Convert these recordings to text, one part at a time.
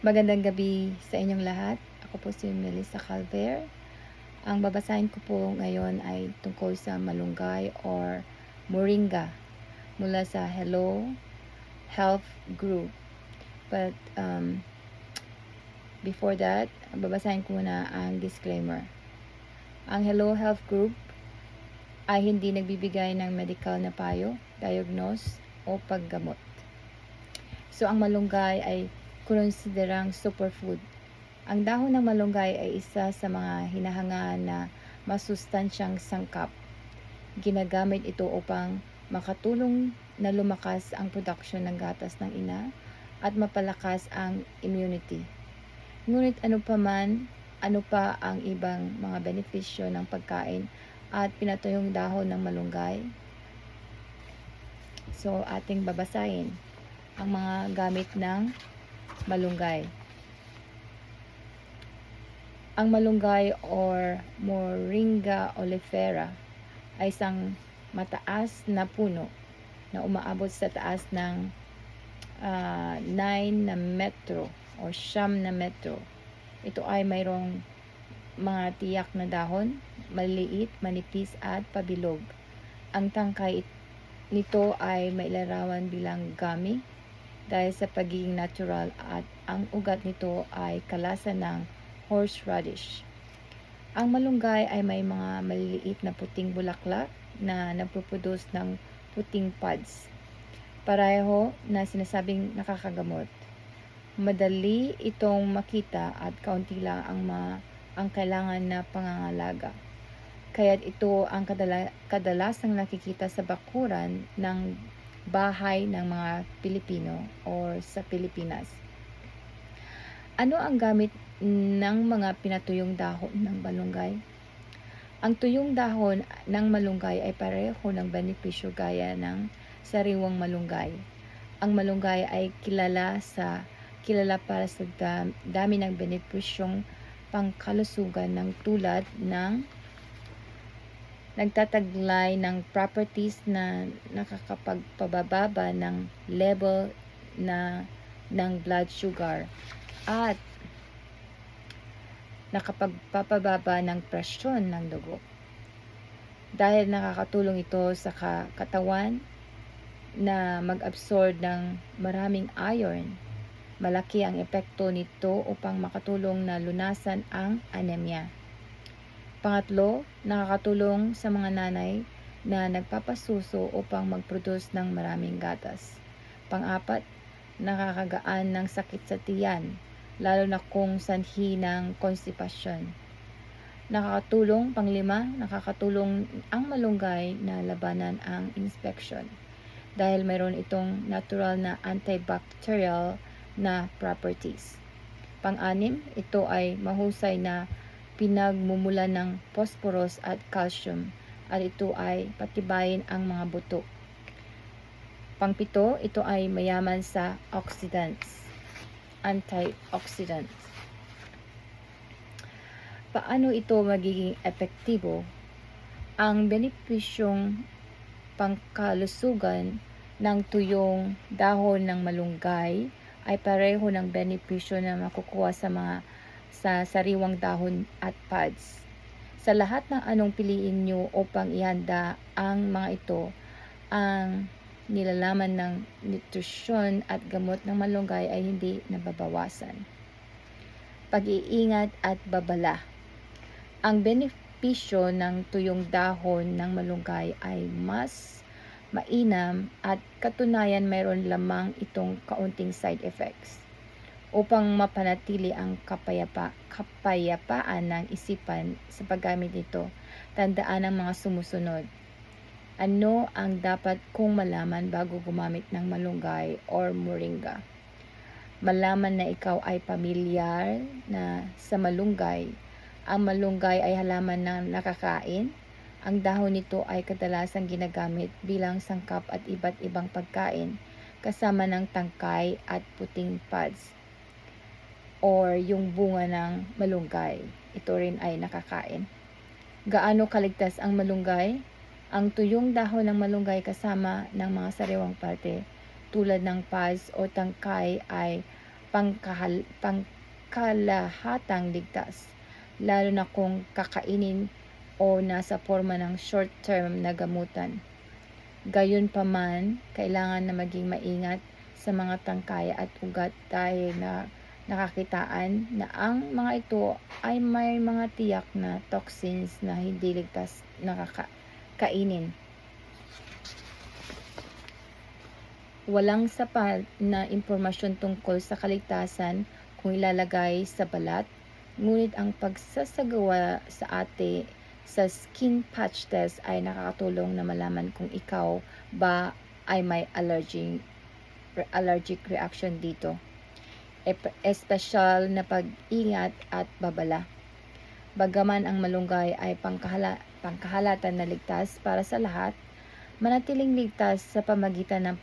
Magandang gabi sa inyong lahat. Ako po si Melissa Calver. Ang babasahin ko po ngayon ay tungkol sa malunggay or moringa mula sa Hello Health Group. But before that, babasahin ko muna ang disclaimer. Ang Hello Health Group ay hindi nagbibigay ng medical na payo, diagnose o paggamot. So ang malunggay ay konsiderang superfood. Ang dahon ng malunggay ay isa sa mga hinahangaan na masustansyang sangkap. Ginagamit ito upang makatulong na lumakas ang production ng gatas ng ina at mapalakas ang immunity. Ngunit ano pa ang ibang mga benepisyo ng pagkain at pinatuyong dahon ng malunggay? So ating babasahin ang mga gamit ng malunggay. Ang malunggay or Moringa oleifera ay isang mataas na puno na umaabot sa taas ng 9 na metro o 9 na metro. Ito ay mayroong mga tiyak na dahon, maliit, manipis at pabilog. Ang tangkay nito ay mailarawan bilang gummy dahil sa pagiging natural at ang ugat nito ay kalasa ng horseradish. Ang malunggay ay may mga maliliit na puting bulaklak na nagpuproduce ng puting pods. Pareho na sinasabing nakakagamot. Madali itong makita at kaunti lang ang kailangan na pangangalaga. Kaya't ito ang kadalasang nakikita sa bakuran ng bahay ng mga Pilipino or sa Pilipinas. Ano ang gamit ng mga pinatuyong dahon ng malunggay? Ang tuyong dahon ng malunggay ay pareho ng benepisyo gaya ng sariwang malunggay. Ang malunggay ay kilala para sa dami ng benepisyong pangkalusugan ng tulad ng nagtataglay ng properties na nakakapagpababa ng level ng blood sugar at nakapagpapababa ng presyon ng dugo. Dahil nakakatulong ito sa katawan na mag-absorb ng maraming iron, malaki ang epekto nito upang makatulong na lunasan ang anemia. Pangatlo, nakakatulong sa mga nanay na nagpapasuso upang mag-produce ng maraming gatas. Pang-apat, nakakagaan ng sakit sa tiyan, lalo na kung sanhi ng constipation. Panglima, nakakatulong ang malunggay na labanan ang infection dahil mayroon itong natural na antibacterial na properties. Pang-anim, ito ay mahusay na pinagmumulan ng phosphorus at calcium at ito ay patibayin ang mga buto. Pang-pito, ito ay mayaman sa antioxidants. Paano ito magiging epektibo? Ang benepisyong pangkalusugan ng tuyong dahon ng malunggay ay pareho ng benepisyo na makukuha sa sariwang dahon at pods. Sa lahat ng anong piliin nyo upang ihanda ang mga ito, ang nilalaman ng nutrisyon at gamot ng malunggay ay hindi nababawasan. Pag-iingat at babala. Ang benepisyo ng tuyong dahon ng malunggay ay mas mainam at katunayan mayroon lamang itong kaunting side effects. Upang mapanatili ang kapayapaan ng isipan sa paggamit nito, tandaan ang mga sumusunod. Ano ang dapat kong malaman bago gumamit ng malunggay or moringa? Malaman na ikaw ay pamilyar na sa malunggay. Ang malunggay ay halaman na nakakain. Ang dahon nito ay kadalasang ginagamit bilang sangkap at iba't ibang pagkain kasama ng tangkay at puting pods or yung bunga ng malunggay. Ito rin ay nakakain. Gaano kaligtas ang malunggay? Ang tuyong dahon ng malunggay kasama ng mga sariwang parte tulad ng pods o tangkay ay pangkalahatang ligtas, lalo na kung kakainin o nasa forma ng short-term na gamutan. Gayunpaman, kailangan na maging maingat sa mga tangkay at ugat dahil na nakakitaan na ang mga ito ay may mga tiyak na toxins na hindi ligtas na kainin. Walang sapat na impormasyon tungkol sa kaligtasan kung ilalagay sa balat, ngunit ang pagsasagawa sa sa skin patch test ay nakakatulong na malaman kung ikaw ba ay may allergic reaction dito. Espesyal na pag-ingat at babala. Bagaman ang malunggay ay pangkahalatan na ligtas para sa lahat, manatiling ligtas sa pamagitan ng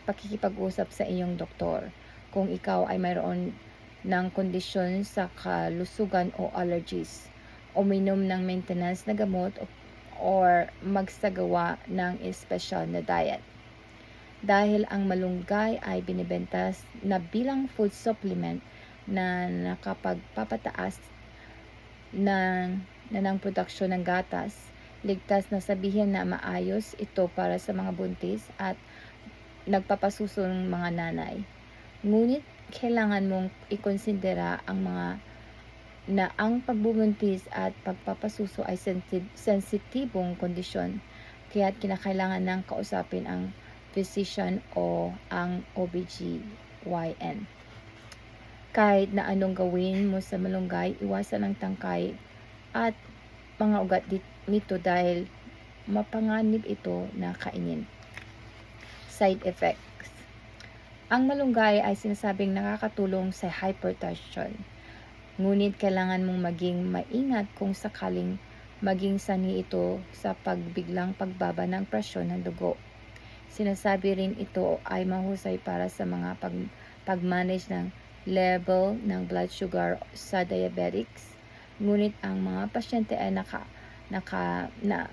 pakikipag-usap sa iyong doktor kung ikaw ay mayroon ng kondisyon sa kalusugan o allergies, uminom ng maintenance na gamot or magsagawa ng espesyal na diet. Dahil ang malunggay ay binibenta na bilang food supplement na nakapagpapataas ng produksyon ng gatas, ligtas na sabihin na maayos ito para sa mga buntis at nagpapasusong mga nanay. Ngunit kailangan mong ikonsidera ang pagbubuntis at pagpapasuso ay sensitibong kondisyon, kaya't kinakailangan ng kausapin ang physician o ang OBGYN. Kahit na anong gawin mo sa malunggay, iwasan ang tangkay at mga ugat nito dahil mapanganib ito na kainin. Side effects. Ang malunggay ay sinasabing nakakatulong sa hypertension. Ngunit kailangan mong maging maingat kung sakaling maging sanhi ito sa biglang pagbaba ng presyon ng dugo. Sinasabi rin ito ay mahusay para sa mga pag-manage ng level ng blood sugar sa diabetics. Ngunit ang mga pasyente ay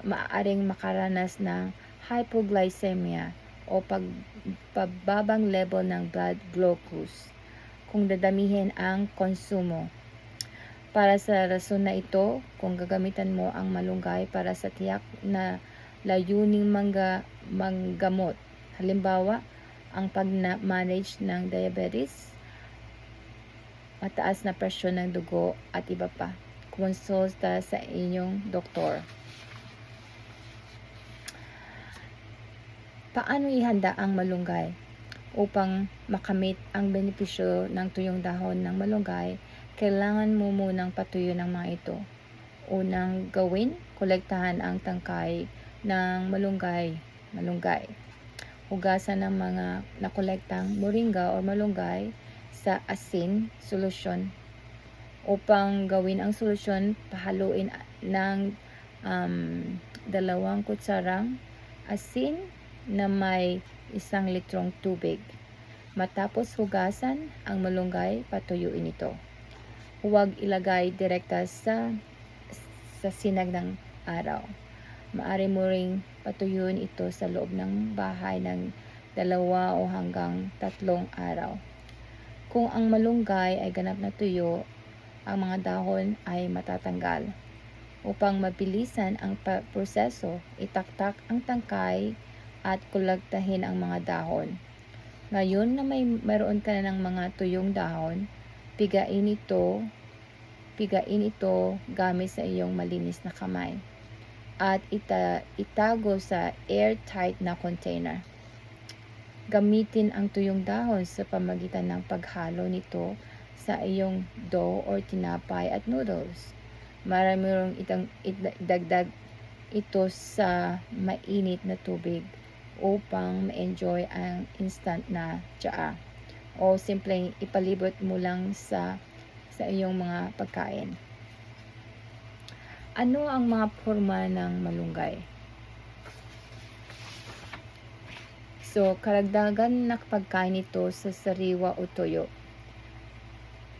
maaaring makaranas ng hypoglycemia o pagbabang level ng blood glucose kung dadamihin ang konsumo. Para sa rason na ito, kung gagamitan mo ang malunggay para sa tiyak na layuning manggamot, halimbawa, ang pag-manage ng diabetes, mataas na presyon ng dugo at iba pa, konsulta sa inyong doktor. Paano ihanda ang malunggay? Upang makamit ang benepisyo ng tuyong dahon ng malunggay, kailangan mo munang patuyo ng mga ito. Unang gawin, kolektahan ang tangkay ng malunggay. Hugasan ng mga nakolektang moringa o malunggay sa asin solusyon. Upang gawin ang solusyon, pahaluin ng 2 kutsarang asin na may 1 litrong tubig. Matapos hugasan ang malunggay, patuyuin ito. Huwag ilagay direkta sa sinag ng araw. Maaari mo ring patuyuin ito sa loob ng bahay ng 2 o hanggang 3 araw. Kung ang malunggay ay ganap na tuyo, ang mga dahon ay matatanggal. Upang mabilisan ang proseso, itaktak ang tangkay at kolektahin ang mga dahon. Ngayon na mayroon ka na ng mga tuyong dahon, pigain ito gamit sa iyong malinis na kamay at itago sa airtight na container. Gamitin ang tuyong dahon sa pamagitan ng paghalo nito sa iyong dough or tinapay at noodles. Marami ring idagdag ito sa mainit na tubig upang ma-enjoy ang instant na tsaa, o simpleng ipalibot mo lang sa iyong mga pagkain. Ano ang mga forma ng malunggay? So, karagdagan na pagkain ito sa sariwa o tuyo.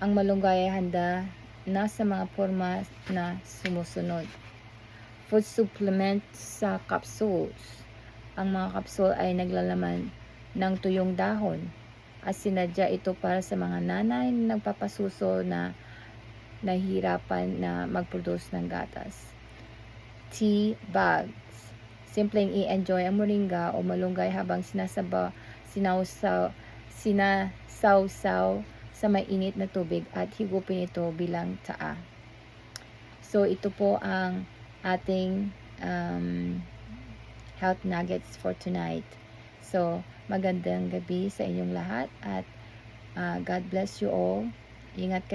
Ang malunggay ay handa na sa mga forma na sumusunod. Food supplement sa capsules. Ang mga capsule ay naglalaman ng tuyong dahon at sinadya ito para sa mga nanay na nagpapasuso na nahihirapan na mag-produce ng gatas. Tea bags. Simpleng i-enjoy ang moringa o malunggay habang sinasawsaw sa mainit na tubig at higupin ito bilang tsaa. So, ito po ang ating health nuggets for tonight. So, magandang gabi sa inyong lahat at God bless you all. Ingat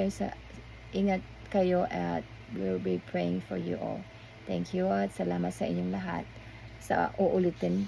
kayo at we'll be praying for you all. Thank you at salamat sa inyong lahat. Sa uulitin